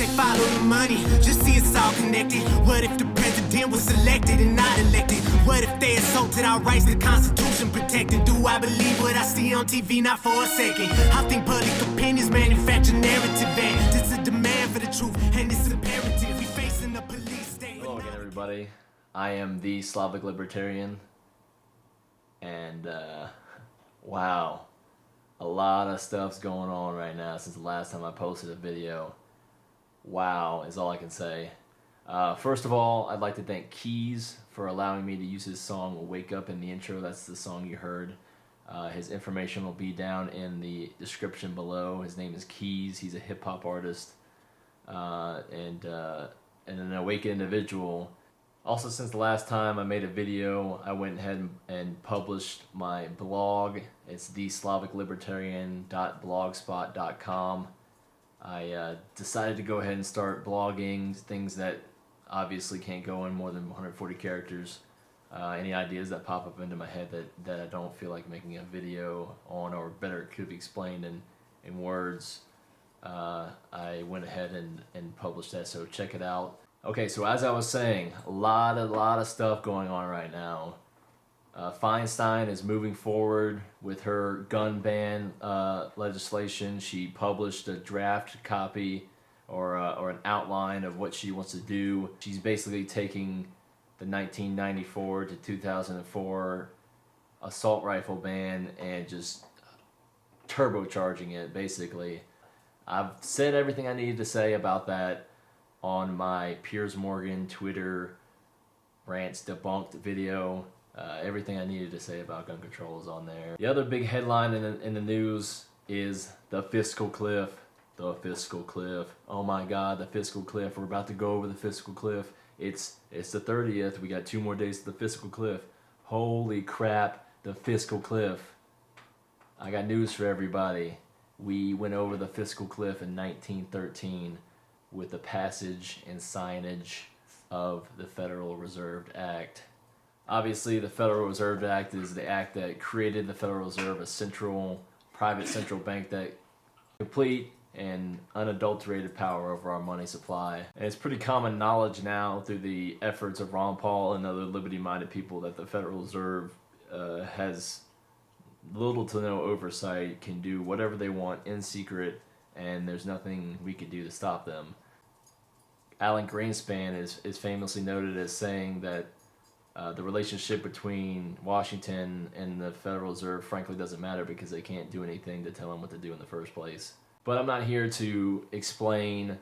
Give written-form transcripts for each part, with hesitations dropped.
say follow the money, just see it's all connected. What if the president was selected and not elected? What if they assaulted our rights, the Constitution protected? Do I believe what I see on TV? Not for a second. I think public opinions manufacture narrative, and there's a demand for the truth, and it's imperative. We facing the police state. Hello again, everybody. I am the Slavic Libertarian, and wow, a lot of stuff's going on right now since the last time I posted a video. Wow is all I can say. First of all, I'd like to thank Keys for allowing me to use his song Wake Up in the intro. That's the song you heard. His information will be down in the description below. His name is Keys. He's a hip-hop artist and an awake individual. Also, since the last time I made a video, I went ahead and published my blog. It's theslaviclibertarian.blogspot.com. I decided to go ahead and start blogging things that obviously can't go in more than 140 characters. Any ideas that pop up into my head that I don't feel like making a video on, or better, could be explained in words. I went ahead and published that, so check it out. Okay, so as I was saying, a lot of stuff going on right now. Feinstein is moving forward with her gun ban legislation. She published a draft copy or an outline of what she wants to do. She's basically taking the 1994 to 2004 assault rifle ban and just turbocharging it, basically. I've said everything I needed to say about that on my Piers Morgan Twitter rants debunked video. Everything I needed to say about gun control is on there. The other big headline in the news is the fiscal cliff. The fiscal cliff. Oh my God, the fiscal cliff. We're about to go over the fiscal cliff. It's the 30th. We got 2 more days to the fiscal cliff. Holy crap, the fiscal cliff. I got news for everybody. We went over the fiscal cliff in 1913 with the passage and signage of the Federal Reserve Act. Obviously, the Federal Reserve Act is the act that created the Federal Reserve, a private central bank that complete and unadulterated power over our money supply. And it's pretty common knowledge now through the efforts of Ron Paul and other liberty-minded people that the Federal Reserve has little to no oversight, can do whatever they want in secret, and there's nothing we can do to stop them. Alan Greenspan is famously noted as saying that the relationship between Washington and the Federal Reserve frankly doesn't matter because they can't do anything to tell them what to do in the first place. But I'm not here to explain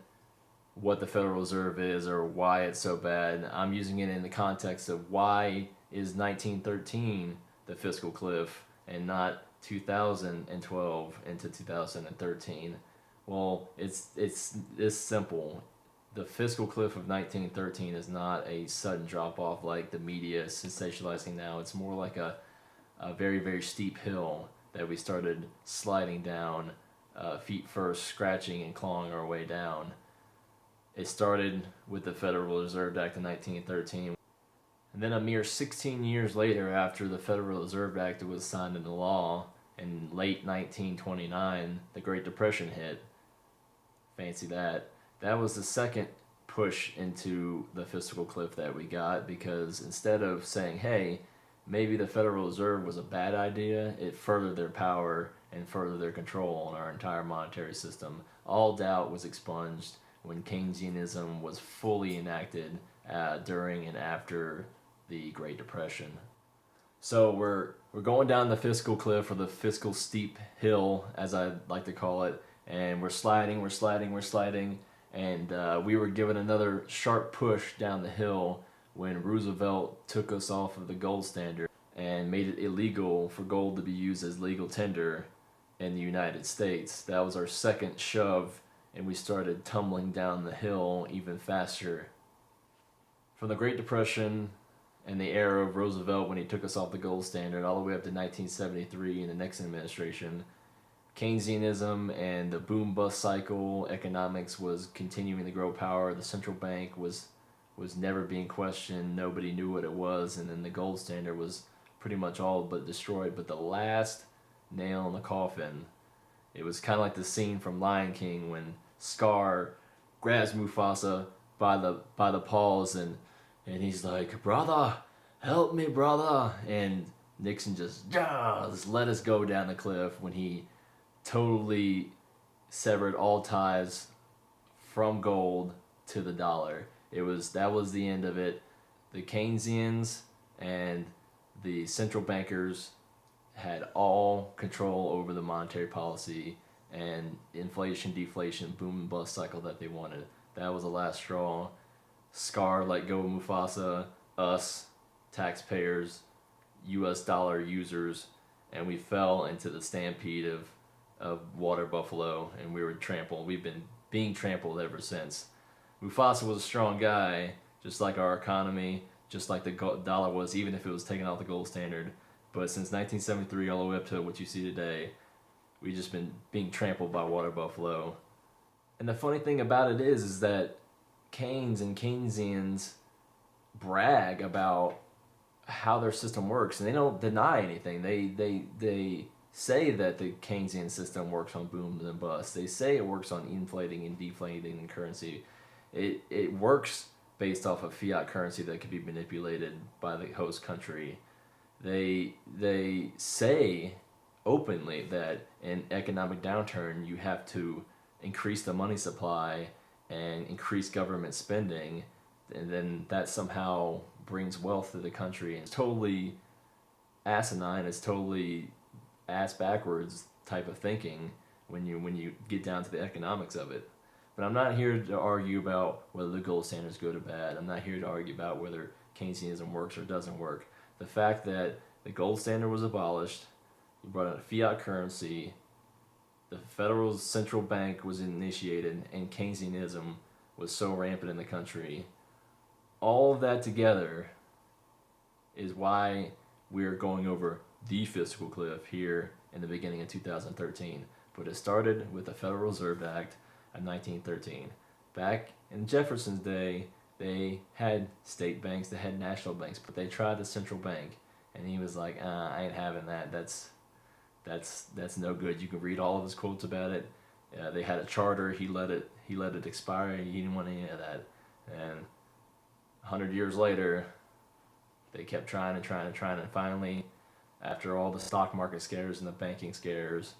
what the Federal Reserve is or why it's so bad. I'm using it in the context of why is 1913 the fiscal cliff and not 2012 into 2013. Well, it's this simple. The fiscal cliff of 1913 is not a sudden drop off like the media is sensationalizing now. It's more like a very, very steep hill that we started sliding down, feet first, scratching and clawing our way down. It started with the Federal Reserve Act of 1913. And then a mere 16 years later, after the Federal Reserve Act was signed into law, in late 1929, the Great Depression hit. Fancy that. That was the second push into the fiscal cliff that we got, because instead of saying, hey, maybe the Federal Reserve was a bad idea, it furthered their power and furthered their control on our entire monetary system. All doubt was expunged when Keynesianism was fully enacted during and after the Great Depression. So we're going down the fiscal cliff, or the fiscal steep hill, as I like to call it, and we're sliding, and we were given another sharp push down the hill when Roosevelt took us off of the gold standard and made it illegal for gold to be used as legal tender in the United States. That was our second shove, and we started tumbling down the hill even faster. From the Great Depression and the era of Roosevelt when he took us off the gold standard all the way up to 1973 in the Nixon administration, Keynesianism and the boom-bust cycle economics was continuing to grow power. The central bank was never being questioned. Nobody knew what it was, and then the gold standard was pretty much all but destroyed. But the last nail in the coffin, it was kind of like the scene from Lion King when Scar grabs Mufasa by the paws and he's like, "Brother, help me, brother!" And Nixon just let us go down the cliff when he totally severed all ties from gold to the dollar. That was the end of it. The Keynesians and the central bankers had all control over the monetary policy and inflation, deflation, boom and bust cycle that they wanted. That was the last straw. Scar let go of Mufasa, us, taxpayers, US dollar users, and we fell into the stampede of water buffalo, and we were trampled. We've been being trampled ever since. Mufasa was a strong guy, just like our economy, just like the dollar was, even if it was taken off the gold standard. But since 1973 all the way up to what you see today, we've just been being trampled by water buffalo. And the funny thing about it is that Keynes and Keynesians brag about how their system works, and they don't deny anything. They say that the Keynesian system works on booms and busts. They say it works on inflating and deflating currency. It works based off of fiat currency that could be manipulated by the host country. They say openly that in economic downturn you have to increase the money supply and increase government spending, and then that somehow brings wealth to the country. And it's totally asinine. It's totally ass backwards type of thinking when you get down to the economics of it. But I'm not here to argue about whether the gold standards go to bad. I'm not here to argue about whether Keynesianism works or doesn't work. The fact that the gold standard was abolished, you brought in a fiat currency, the federal central bank was initiated, and Keynesianism was so rampant in the country. All of that together is why we're going over the fiscal cliff here in the beginning of 2013. But it started with the Federal Reserve Act of 1913. Back in Jefferson's day, they had state banks, they had national banks, but they tried the central bank, and he was like, I ain't having that. That's no good. You can read all of his quotes about it. They had a charter. He let it expire. He didn't want any of that. And 100 years later, they kept trying, and finally, after all the stock market scares and the banking scares,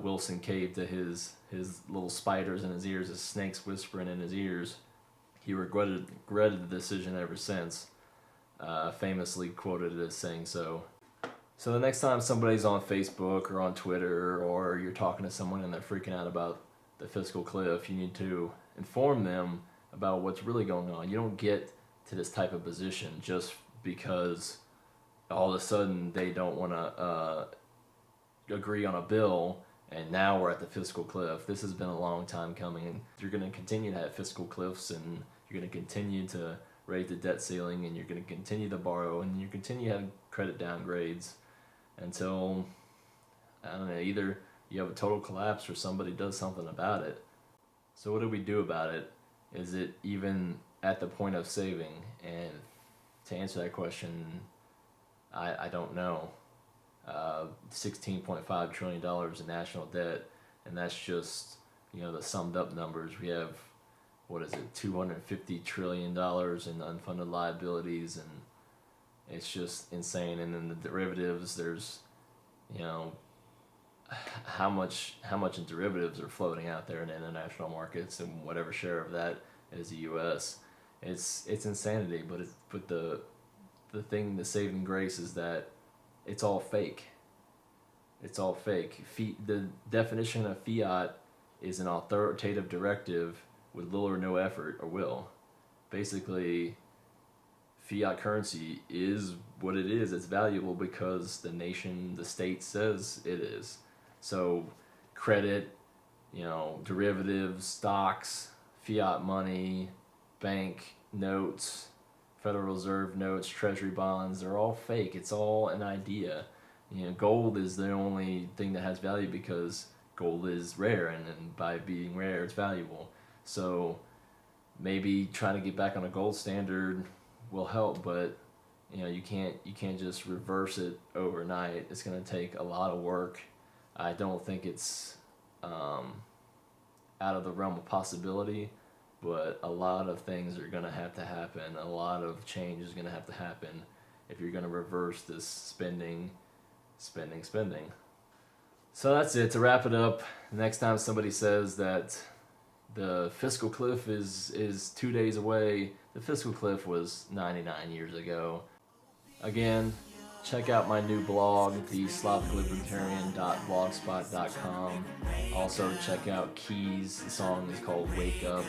Wilson caved to his little spiders in his ears, his snakes whispering in his ears. He regretted the decision ever since, famously quoted as saying so. So the next time somebody's on Facebook or on Twitter, or you're talking to someone and they're freaking out about the fiscal cliff, you need to inform them about what's really going on. You don't get to this type of position just because all of a sudden they don't want to agree on a bill, and now we're at the fiscal cliff. This has been a long time coming. You're going to continue to have fiscal cliffs, and you're going to continue to raise the debt ceiling, and you're going to continue to borrow, and you continue to have credit downgrades until, I don't know, either you have a total collapse or somebody does something about it. So what do we do about it? Is it even at the point of saving? And to answer that question, I don't know. $16.5 trillion in national debt, and that's just, the summed up numbers. We have, $250 trillion in unfunded liabilities, and it's just insane. And then the derivatives, there's, how much in derivatives are floating out there in international markets, and whatever share of that is the U.S. It's insanity. But the saving grace is that it's all fake. It's all fake. The definition of fiat is an authoritative directive with little or no effort or will. Basically, fiat currency is what it is. It's valuable because the state says it is. So credit, derivatives, stocks, fiat money, bank notes, Federal Reserve notes, treasury bonds, they're all fake. It's all an idea. Gold is the only thing that has value because gold is rare, and by being rare, it's valuable. So maybe trying to get back on a gold standard will help, but you can't just reverse it overnight. It's going to take a lot of work. I don't think it's out of the realm of possibility, but a lot of things are going to have to happen. A lot of change is going to have to happen if you're going to reverse this spending. So that's it. To wrap it up, next time somebody says that the fiscal cliff is 2 days away, the fiscal cliff was 99 years ago. Again, check out my new blog, theslaviclibertarian.blogspot.com. Also check out Keys. The song is called Wake Up.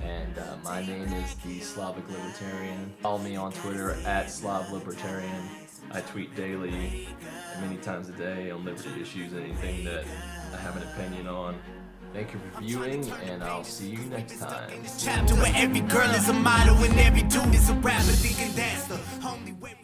And my name is The Slavic Libertarian. Follow me on Twitter at Slav Libertarian. I tweet daily, many times a day, on liberty issues, anything that I have an opinion on. Thank you for viewing, and I'll see you next time. Chapter where every girl is a model and every dude is a rapper, thinking that's the only way.